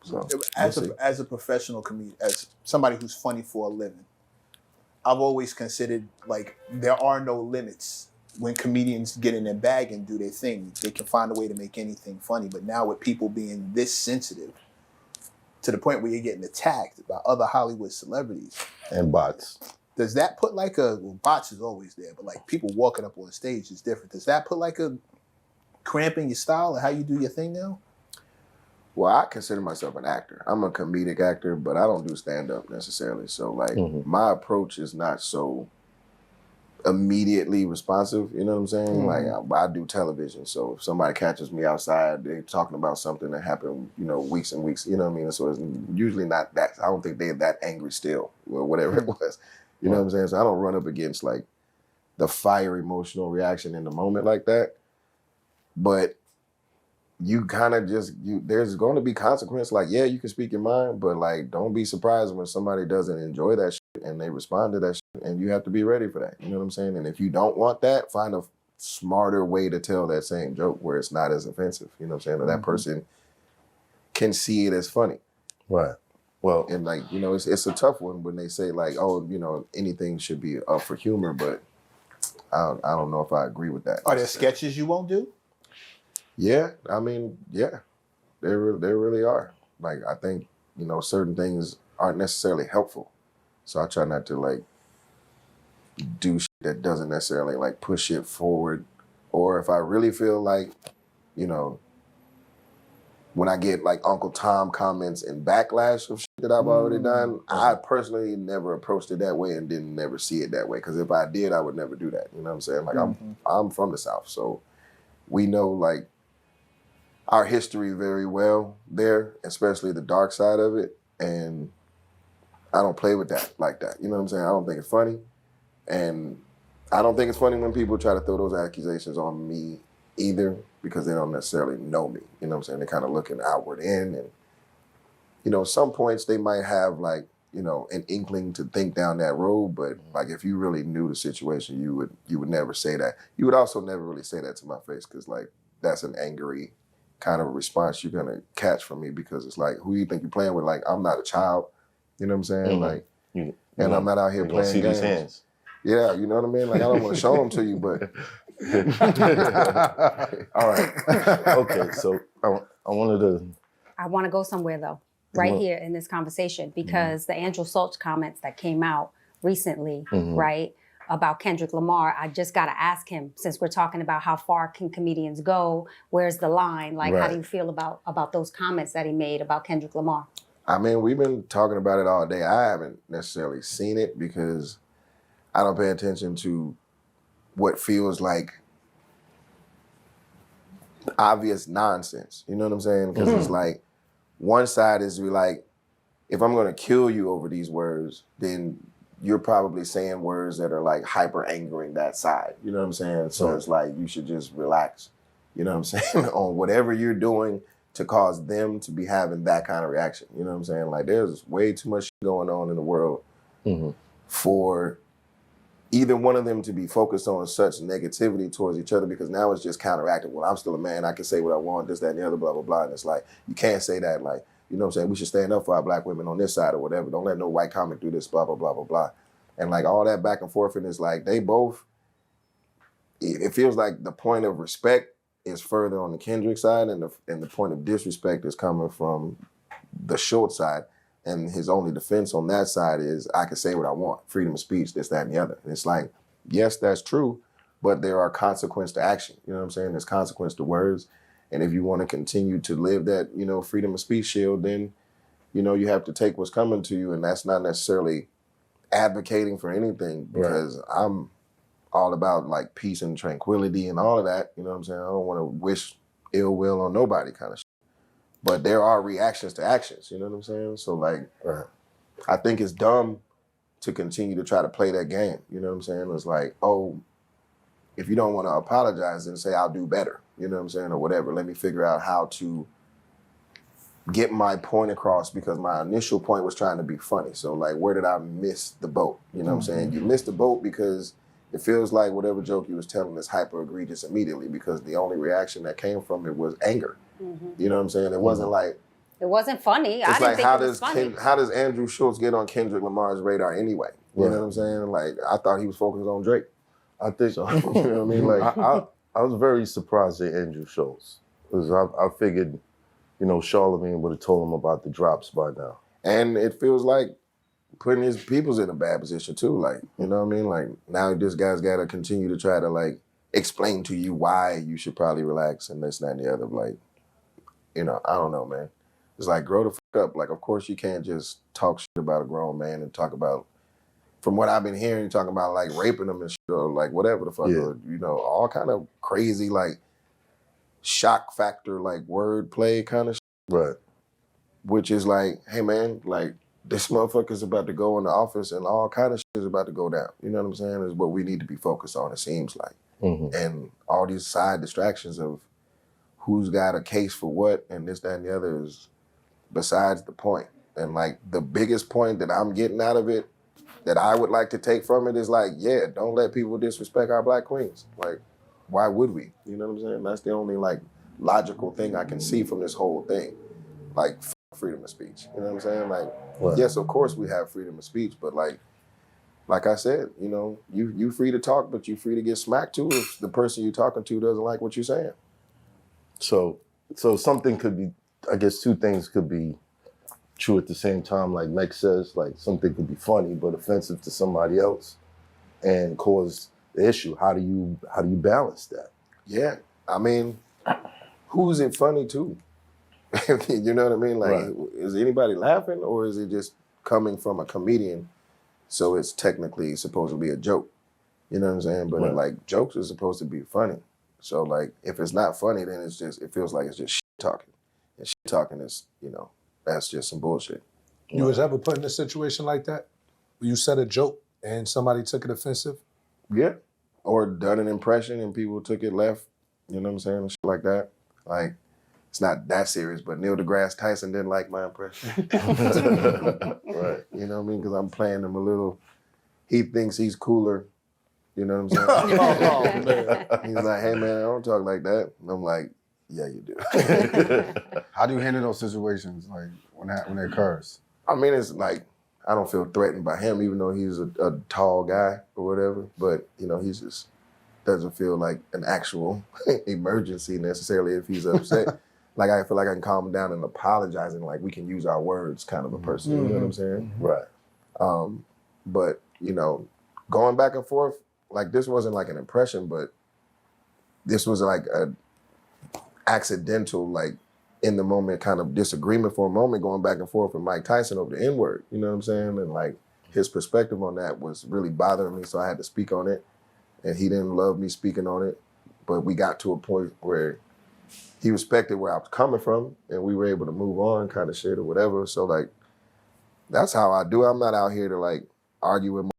So as a professional comedian, as somebody who's funny for a living, I've always considered like there are no limits when comedians get in their bag and do their thing. They can find a way to make anything funny. But now with people being this sensitive to the point where you're getting attacked by other Hollywood celebrities and bots. Does that put like bots is always there, but like people walking up on stage is different. Does that put like a cramp in your style and how you do your thing now? Well, I consider myself an actor. I'm a comedic actor, but I don't do stand-up necessarily. So like my approach is not so immediately responsive, you know what I'm saying? Like I do television, so if somebody catches me outside, they're talking about something that happened, weeks and weeks, you know what I mean? So it's usually not that, I don't think they're that angry still, or whatever it was. You know what I'm saying? So I don't run up against like the fire emotional reaction in the moment like that. But you kind of there's going to be consequence. Like, yeah, you can speak your mind, but like, don't be surprised when somebody doesn't enjoy that shit and they respond to that shit, and you have to be ready for that. You know what I'm saying? And if you don't want that, find a smarter way to tell that same joke where it's not as offensive. You know what I'm saying? Or that person can see it as funny. Right. Well, and like, it's a tough one when they say like, oh, anything should be up for humor, but I don't know if I agree with that. Are there sketches you won't do? Yeah, I mean, yeah, there really are. Like, I think, certain things aren't necessarily helpful. So I try not to like do shit that doesn't necessarily like push it forward. Or if I really feel like, when I get like Uncle Tom comments and backlash of shit that I've already done, I personally never approached it that way and didn't never see it that way. Because if I did, I would never do that. You know what I'm saying? Like I'm from the South, so we know like our history very well there, especially the dark side of it. And I don't play with that like that. You know what I'm saying? I don't think it's funny. And I don't think it's funny when people try to throw those accusations on me either, because they don't necessarily know me. You know what I'm saying? They're kind of looking outward in. And, some points they might have like, an inkling to think down that road. But like, if you really knew the situation, you would never say that. You would also never really say that to my face, because like, that's an angry kind of response you're gonna catch from me, because it's like, who do you think you're playing with? Like, I'm not a child, you know what I'm saying? Like, and I'm not out here playing see games. These hands. Yeah, you know what I mean? Like, I don't want to show them to you, but. All right. Okay, so I want to go somewhere though, right here in this conversation, because the Andrew Schultz comments that came out recently, right? About Kendrick Lamar, I just got to ask him, since we're talking about how far can comedians go, where's the line? Like, how do you feel about those comments that he made about Kendrick Lamar? I mean, we've been talking about it all day. I haven't necessarily seen it because I don't pay attention to what feels like obvious nonsense. You know what I'm saying? Because it's like, one side is like, if I'm going to kill you over these words, then you're probably saying words that are like hyper angering that side. You know what I'm saying? So it's like, you should just relax. You know what I'm saying? On whatever you're doing to cause them to be having that kind of reaction. You know what I'm saying? Like, there's way too much shit going on in the world for either one of them to be focused on such negativity towards each other, because now it's just counteractive. Well, I'm still a man. I can say what I want, this, that, and the other, blah, blah, blah. And it's like, you can't say that. Like, you know what I'm saying? We should stand up for our black women on this side or whatever. Don't let no white comic do this, blah, blah, blah, blah, blah. And like all that back and forth, and it's like they both, it feels like the point of respect is further on the Kendrick side, and the point of disrespect is coming from the Schultz side. And his only defense on that side is, I can say what I want, freedom of speech, this, that, and the other. And it's like, yes, that's true, but there are consequences to action. You know what I'm saying? There's consequence to words. And if you want to continue to live that, freedom of speech shield, then, you have to take what's coming to you. And that's not necessarily advocating for anything, because I'm all about like peace and tranquility and all of that. You know what I'm saying? I don't want to wish ill will on nobody kind of shit. But there are reactions to actions, you know what I'm saying? So like, I think it's dumb to continue to try to play that game. You know what I'm saying? It's like, oh, if you don't want to apologize, then say, I'll do better. You know what I'm saying? Or whatever. Let me figure out how to get my point across, because my initial point was trying to be funny. So like, where did I miss the boat? You know what I'm saying? You missed the boat because it feels like whatever joke you was telling is hyper egregious immediately, because the only reaction that came from it was anger. You know what I'm saying? It wasn't like, It wasn't funny. I It's didn't like think it was funny. how does Andrew Schultz get on Kendrick Lamar's radar anyway? You know what I'm saying? Like, I thought he was focused on Drake. I think So, you know what I mean? Like, I was very surprised at Andrew Schultz because I figured, you know, Charlemagne would have told him about the drops by now. and it feels like putting his peoples in a bad position too. Like, you know what I mean? Like, now this guy's got to continue to try to like explain to you why you should probably relax and this, that, and the other. Like, you know, I don't know, man. It's like, grow the fuck up. Like, of course you can't just talk shit about a grown man and talk about, from what I've been hearing, talking about like raping them and shit or like whatever the fuck, or, you know, all kind of crazy like shock factor, like word play kind of shit. Right. Which is like, hey man, like this motherfucker's about to go in the office and all kind of shit is about to go down. You know what I'm saying? Is what we need to be focused on, it seems like. And all these side distractions of who's got a case for what and this, that, and the other is besides the point. And like the biggest point that I'm getting out of it, that I would like to take from it is like, yeah, don't let people disrespect our black queens. Like, why would we? You know what I'm saying? That's the only like logical thing I can see from this whole thing. Like, freedom of speech. You know what I'm saying? Like, yes, of course we have freedom of speech, but like I said, you know, you free to talk, but you free to get smacked too if the person you're talking to doesn't like what you're saying. So something could be, I guess two things could be true at the same time. Like Mike says, like something could be funny but offensive to somebody else and cause the issue. How do you balance that? Yeah, I mean, who's it funny to? You know what I mean? Like, is anybody laughing or is it just coming from a comedian? So it's technically supposed to be a joke. You know what I'm saying? But like jokes are supposed to be funny. So like if it's not funny, then it's just, it feels like it's just shit talking. And shit talking is, you know, that's just some bullshit. You was ever put in a situation like that? Where you said a joke and somebody took it offensive? Yeah. Or done an impression and people took it left. You know what I'm saying? And shit like that. Like, it's not that serious, but Neil deGrasse Tyson didn't like my impression. Right. You know what I mean? Because I'm playing him a little, he thinks he's cooler. You know what I'm saying? Oh, man. He's like, hey man, I don't talk like that. And I'm like, yeah, you do. How do you handle those situations, like when it occurs? I mean, it's like, I don't feel threatened by him, even though he's a tall guy or whatever. But, you know, he's just doesn't feel like an actual emergency necessarily if he's upset. Like, I feel like I can calm him down and apologize and like we can use our words kind of a person. You know what I'm saying? Right. But, you know, going back and forth, like this wasn't like an impression, but this was like a accidental, like in the moment kind of disagreement for a moment, going back and forth with Mike Tyson over the N-word. You know what I'm saying? And like his perspective on that was really bothering me, so I had to speak on it. And he didn't love me speaking on it, but we got to a point where he respected where I was coming from and we were able to move on kind of shit or whatever. So like, that's how I do it. I'm not out here to like argue with